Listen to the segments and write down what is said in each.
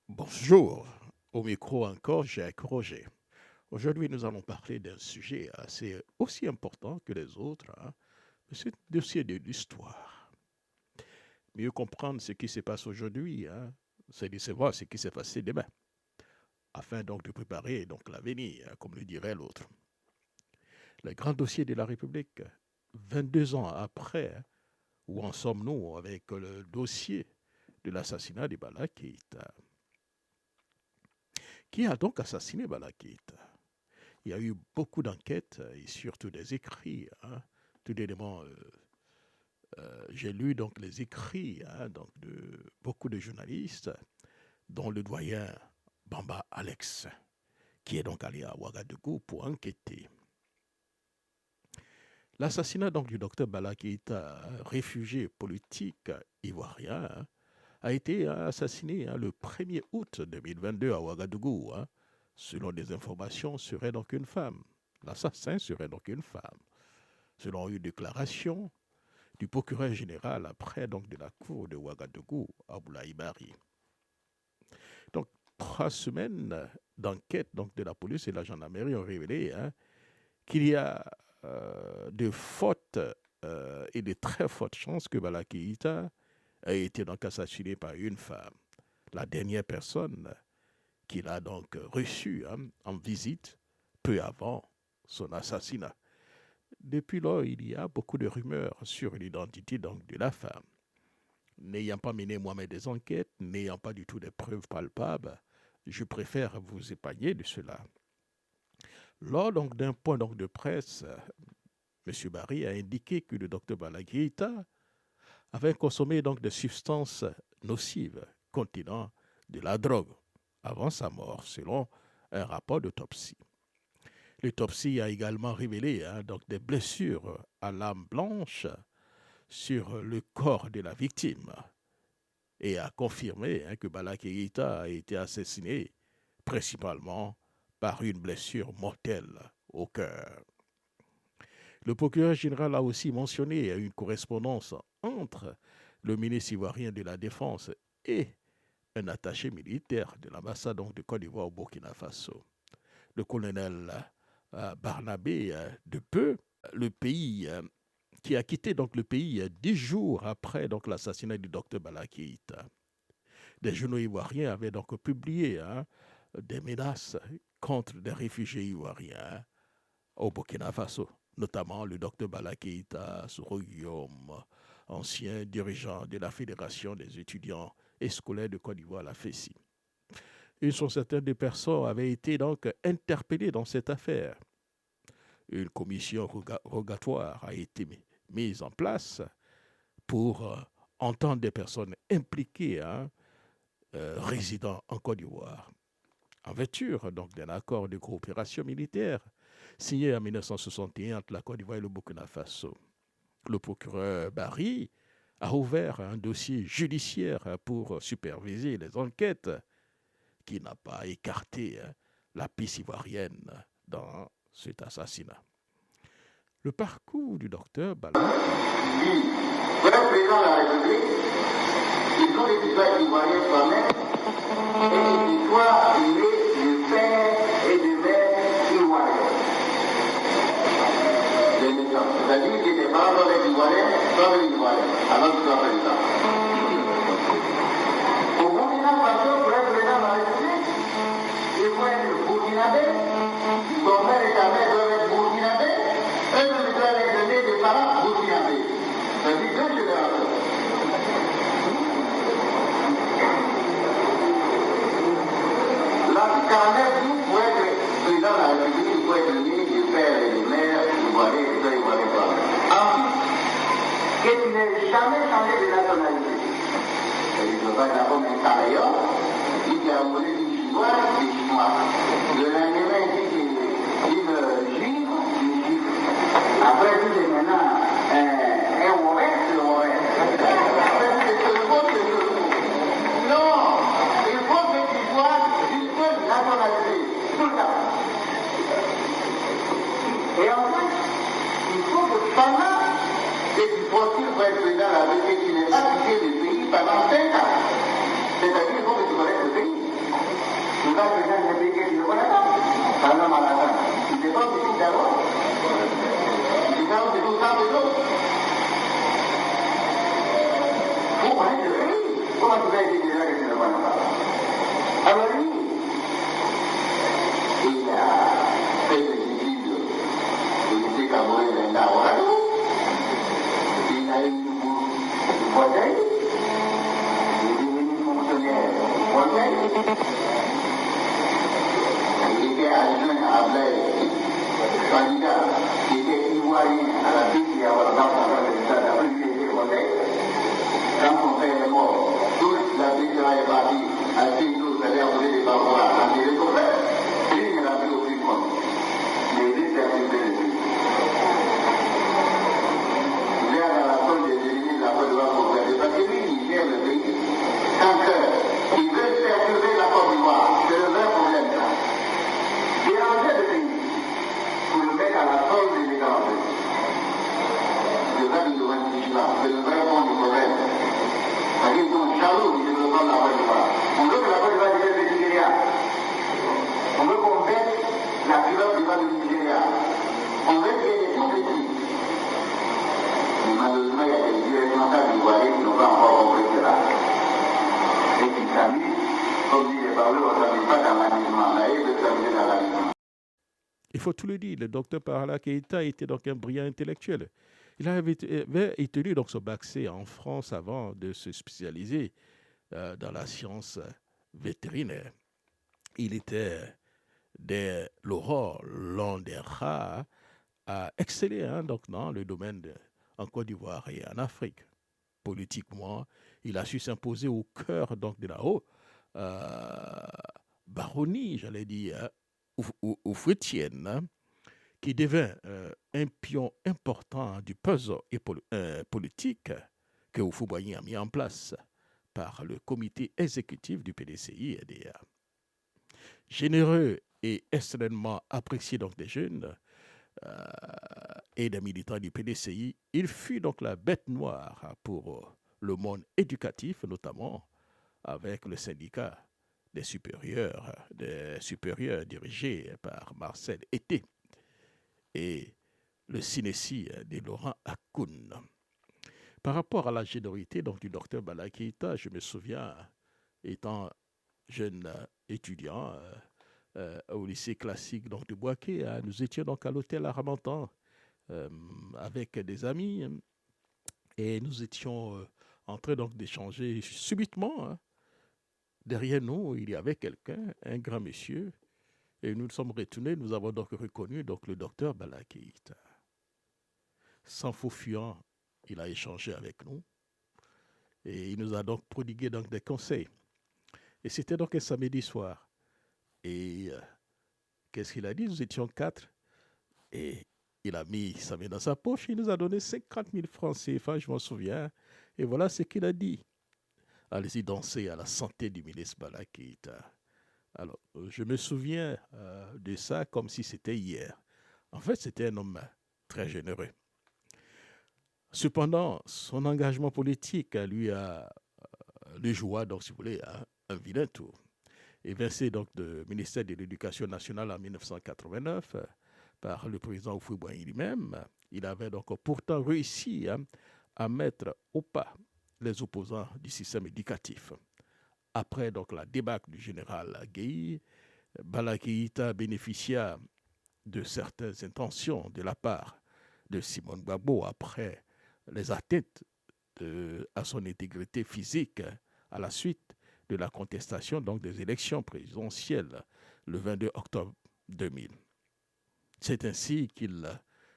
Bonjour, au micro encore Jacques Roger. Aujourd'hui, nous allons parler d'un sujet assez aussi important que les autres, c'est le dossier de l'histoire. Mieux comprendre ce qui se passe aujourd'hui, c'est de savoir ce qui s'est passé demain, afin donc de préparer donc l'avenir, comme le dirait l'autre. Le grand dossier de la République, 22 ans après, où en sommes-nous avec le dossier de l'assassinat de Bala Keïta? Qui a donc assassiné Bala Keïta? Il y a eu beaucoup d'enquêtes et surtout des écrits. Tout élément, j'ai lu donc les écrits donc de beaucoup de journalistes, dont le doyen Bamba Alex, qui est donc allé à Ouagadougou pour enquêter. L'assassinat donc du docteur Bala Keïta, réfugié politique ivoirien, a été assassiné le 1er août 2022 à Ouagadougou. Selon des informations, serait donc une femme. L'assassin serait donc une femme. Selon une déclaration du procureur général après donc de la cour de Ouagadougou, Aboulaye Bari. Donc, 3 semaines d'enquête donc de la police et de la gendarmerie ont révélé qu'il y a de fortes et de très fortes chances que Bala Keïta ait été donc assassiné par une femme. La dernière personne qu'il a donc reçue en visite peu avant son assassinat. Depuis lors, il y a beaucoup de rumeurs sur l'identité donc de la femme. N'ayant pas mené moi-même des enquêtes, n'ayant pas du tout de preuves palpables, je préfère vous épargner de cela. Lors donc d'un point donc de presse, M. Barry a indiqué que le docteur Bala Keïta avait consommé donc des substances nocives contenant de la drogue avant sa mort, selon un rapport d'autopsie. L'autopsie a également révélé donc des blessures à l'âme blanche sur le corps de la victime et a confirmé que Bala Keïta a été assassiné principalement par une blessure mortelle au cœur. Le procureur général a aussi mentionné une correspondance entre le ministre ivoirien de la Défense et un attaché militaire de l'ambassade de Côte d'Ivoire au Burkina Faso. Le colonel Barnabé de Peu, le pays qui a quitté donc le pays 10 jours après donc l'assassinat du docteur Bala Keïta. Des journaux ivoiriens avaient donc publié des menaces contre des réfugiés ivoiriens au Burkina Faso, notamment le docteur Bala Keïta, Soro Guillaume, ancien dirigeant de la Fédération des étudiants et scolaires de Côte d'Ivoire, la FESI. Une soixantaine de personnes avaient été donc interpellées dans cette affaire. Une commission rogatoire a été mise en place pour entendre des personnes impliquées résidant en Côte d'Ivoire. En vertu donc d'un accord de coopération militaire signé en 1961 entre la Côte d'Ivoire et le Burkina Faso, le procureur Barry a ouvert un dossier judiciaire pour superviser les enquêtes qui n'a pas écarté la piste ivoirienne dans cet assassinat. Le parcours du docteur Bala. Pour le président de la République, il faut des histoires ivoiriennes soi-même et des histoires nées de père et de mère ivoiriens. C'est-à-dire que les parents sont des Ivoiriens, sont des Ivoiriens, avant qu'il soit président. Au Burkina Faso, pour le président de la République, il faut être burkinabé, son père et sa mère doivent être burkinabés, et nous doivent être donner des parents burkinabés. C'est-à-dire deux générations. La 49 pour être président de la République, il faut être né du père et de mère ivoiriens et de ivoiriens toi-même. Ensuite, que tu n'aies jamais changé de nationalité. Et je ne veux pas être comme un travailleur, il dit qu'il a volé du chinois, des chinois. Le lendemain, il dit qu'il juif, des juifs. Après, il dit maintenant, un Ouamet, c'est le Ouamet. Après, c'est ce mot, c'est ce mot. Non, il faut que tu sois jusqu'à la nationalité, tout le temps. Et ensuite, il faut que pendant que tu poursuives pour être président de la République, tu n'aies pas quitté le pays pendant 5 ans. C'est-à-dire qu'il faut que tu connaisses le pays. le cas président d'un pays que tu ne connais pas. Par exemple, à la fin, il n'est pas possible d'avoir. Il est quand même tout ça de l'autre. Il faut connaître le pays. Comment tu vas aider des gens que tu ne connais pas? Alors lui, il a fait des études au lycée Cameroun à Ouagadougou. Il a eu une bouteille. Il est devenu fonctionnaire bouteille. Il était adjoint à Blaise, candidat, qui était ivoirien à la piste et à Ouagadougou dans l'État d'Afrique, il était bouteille. Quand son père est mort, toute la piste est partie à Tino, c'est-à-dire vous n'avez pas voir quand il est son père. Lui, il n'a plus aucune compte. Mais il est un peu de vie. Il est à la zone des ennemis de la Côte d'Ivoire pour faire. Parce que lui, il gère le pays. Quand il veut faire sauver la Côte d'Ivoire, c'est le vrai problème là. Déranger le pays pour le mettre à la zone des étrangers. C'est ça qu'il doit être vigilant. C'est le vrai fond du problème. C'est-à-dire qu'ils sont jaloux du développement de la Côte d'Ivoire. On veut que la Côte d'Ivoire devienne le Nigeria. On veut qu'on baisse la culotte du bas du Nigeria. On veut qu'il y ait des tout petits. Mais malheureusement, il y a des vieux responsables ivoiriens qui n'ont pas encore compris cela. Et qui s'amusent, comme dit les Baoulés, on ne s'amuse pas dans l'amusement. Là, ils veulent s'amuser dans l'amusement. Il faut tout le dire, le docteur Parhala Keïta était donc un brillant intellectuel. Il avait tenu donc son bac C en France avant de se spécialiser dans la science vétérinaire. Il était dès l'aurore l'un des rares à exceller donc, dans le domaine en Côte d'Ivoire et en Afrique. Politiquement, il a su s'imposer au cœur donc, de la haute baronnie, j'allais dire, oufouetienne, qui devint un pion important du puzzle politique que Houphouët-Boigny a mis en place par le comité exécutif du PDCI et généreux et extrêmement apprécié donc des jeunes et des militants du PDCI, il fut donc la bête noire pour le monde éducatif, notamment avec le syndicat des supérieurs dirigé par Marcel Été et le Cinéci de Laurent Akoun. Par rapport à la générosité donc, du docteur Bala Keïta, je me souviens, étant jeune étudiant au lycée classique donc, de Bouaké, nous étions donc à l'hôtel Aramantan avec des amis et nous étions en train donc d'échanger subitement. Derrière nous, il y avait quelqu'un, un grand monsieur, et nous nous sommes retournés, nous avons donc reconnu donc, le docteur Bala Keïta. Sans faux fuyant, il a échangé avec nous et il nous a donc prodigué donc, des conseils. Et c'était donc un samedi soir. Et qu'est-ce qu'il a dit? Nous étions 4 et il a mis sa main dans sa poche, il nous a donné 50 000 francs CFA, je m'en souviens. Et voilà ce qu'il a dit. Allez-y danser à la santé du ministre Bala Keïta. Alors, je me souviens de ça comme si c'était hier. En fait, c'était un homme très généreux. Cependant, son engagement politique lui a lui joua, donc, si vous voulez, un vilain tour. Évincé donc du ministère de l'Éducation nationale en 1989 par le président Houphouët-Boigny lui-même, il avait donc pourtant réussi à mettre au pas les opposants du système éducatif. Après donc la débâcle du général Guèye, Bala Keïta bénéficia de certaines intentions de la part de Simone Gbagbo après les atteintes à son intégrité physique à la suite de la contestation donc, des élections présidentielles le 22 octobre 2000. C'est ainsi qu'il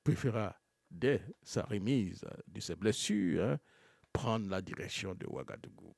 préféra, dès sa remise de ses blessures, prendre la direction de Ouagadougou.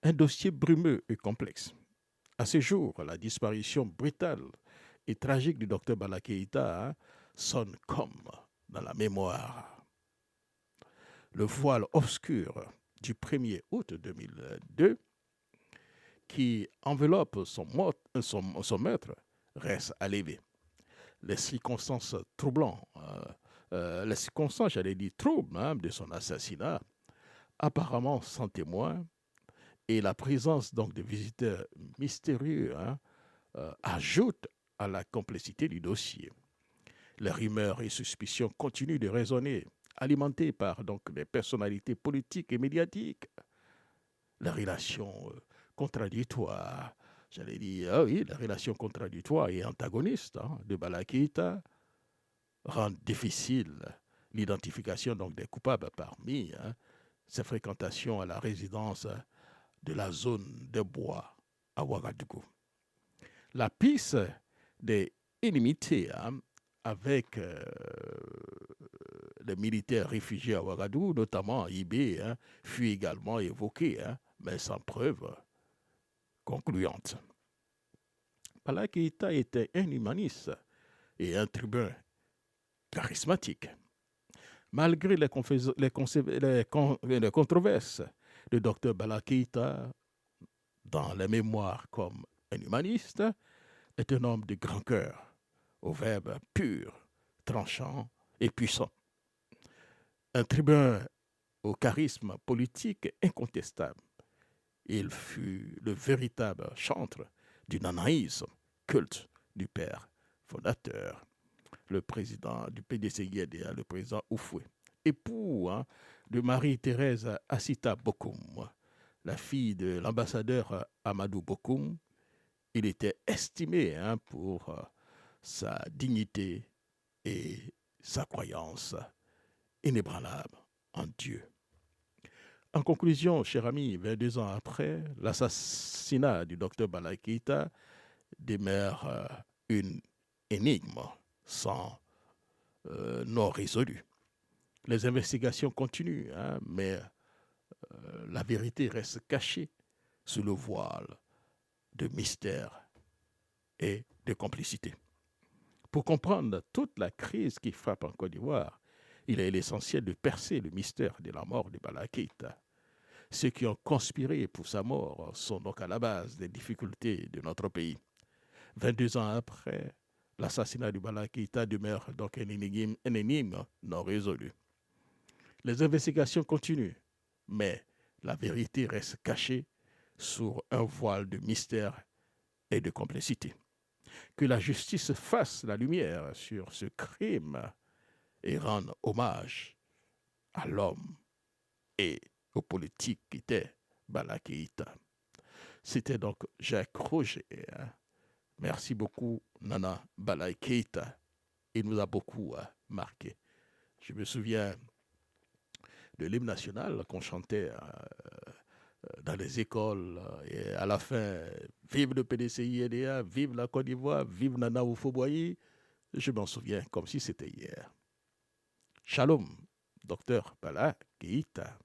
Un dossier brumeux et complexe. À ce jour, la disparition brutale et tragique du docteur Bala Keïta sonne comme dans la mémoire. Le voile obscur du 1er août 2002 qui enveloppe son maître reste à lever. Les circonstances troublantes, les circonstances, j'allais dire troubles, de son assassinat, apparemment sans témoin, Et la présence donc de visiteurs mystérieux ajoute à la complexité du dossier. Les rumeurs et suspicions continuent de résonner, alimentées par donc des personnalités politiques et médiatiques. Les relations contradictoires, j'allais dire, oui, les relations contradictoires et antagonistes de Bala Keïta rendent difficile l'identification donc des coupables parmi ces fréquentations à la résidence de la zone des bois à Ouagadougou. La piste des inimitiés avec les militaires réfugiés à Ouagadougou, notamment à Ibé, fut également évoquée, mais sans preuve concluante. Bala Keïta était un humaniste et un tribun charismatique. Malgré les controverses, le docteur Bala Keïta, dans les mémoires comme un humaniste, est un homme de grand cœur, au verbe pur, tranchant et puissant. Un tribun au charisme politique incontestable. Il fut le véritable chantre du nanaïsme, culte du père fondateur, le président du PDCI-ADA, le président Oufoué. Époux de Marie-Thérèse Assita Bokoum, la fille de l'ambassadeur Amadou Bokoum, il était estimé pour sa dignité et sa croyance inébranlable en Dieu. En conclusion, cher ami, 22 ans après l'assassinat du docteur Bala Keïta demeure une énigme sans non résolue. Les investigations continuent, mais la vérité reste cachée sous le voile de mystère et de complicité. Pour comprendre toute la crise qui frappe en Côte d'Ivoire, il est essentiel de percer le mystère de la mort de Bala Keïta. Ceux qui ont conspiré pour sa mort sont donc à la base des difficultés de notre pays. 22 ans après, l'assassinat de Bala Keïta demeure donc un énigme non résolu. Les investigations continuent, mais la vérité reste cachée sous un voile de mystère et de complicité. Que la justice fasse la lumière sur ce crime et rende hommage à l'homme et aux politiques qui étaient Bala Keïta. C'était donc Jacques Roger. Merci beaucoup, Nana Bala Keïta. Il nous a beaucoup marqué. Je me souviens de l'hymne national qu'on chantait dans les écoles et à la fin, vive le PDCI-EDA, vive la Côte d'Ivoire, vive Nana Oufo-Boigny. Je m'en souviens comme si c'était hier. Shalom, docteur Bala Keïta.